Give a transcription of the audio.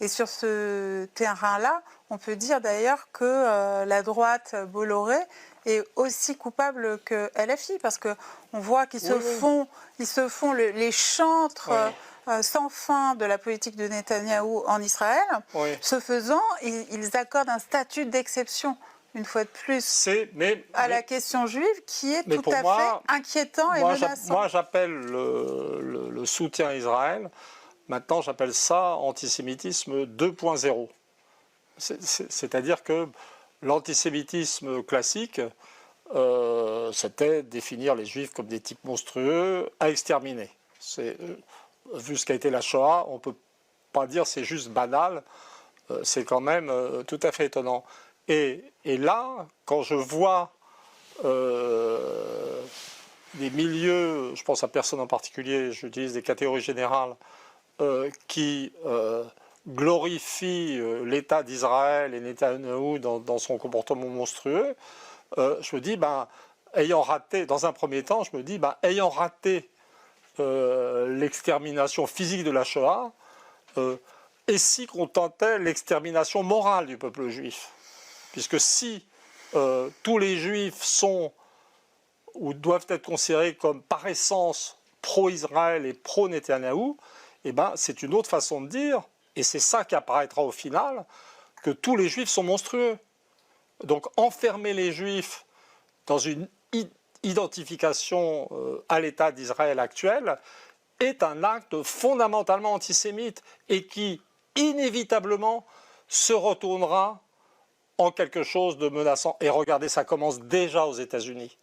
Et sur ce terrain-là, on peut dire d'ailleurs que la droite Bolloré est aussi coupable que LFI, parce qu'on voit qu'ils se font, les chantres sans fin de la politique de Netanyahou en Israël. Ce faisant, ils accordent un statut d'exception, une fois de plus, à la question juive, qui est tout à fait inquiétant et menaçant. Moi, j'appelle le soutien à Israël, maintenant j'appelle ça antisémitisme 2.0. C'est-à-dire que l'antisémitisme classique, c'était définir les juifs comme des types monstrueux à exterminer. Vu ce qu'a été la Shoah, on ne peut pas dire c'est juste banal, c'est quand même tout à fait étonnant. Et là, quand je vois des milieux, je pense à personne en particulier, j'utilise des catégories générales, qui glorifient l'État d'Israël et Netanyahou dans son comportement monstrueux, je me dis, ayant raté, dans un premier temps, je me dis, ayant raté l'extermination physique de la Shoah, et si qu'on tentait l'extermination morale du peuple juif? Puisque si tous les juifs sont ou doivent être considérés comme par essence pro-Israël et pro-Netanyahou, eh c'est une autre façon de dire, et c'est ça qui apparaîtra au final, que tous les juifs sont monstrueux. Donc enfermer les juifs dans une identification à l'État d'Israël actuel est un acte fondamentalement antisémite et qui inévitablement se retournera en quelque chose de menaçant. Et regardez, ça commence déjà aux États-Unis.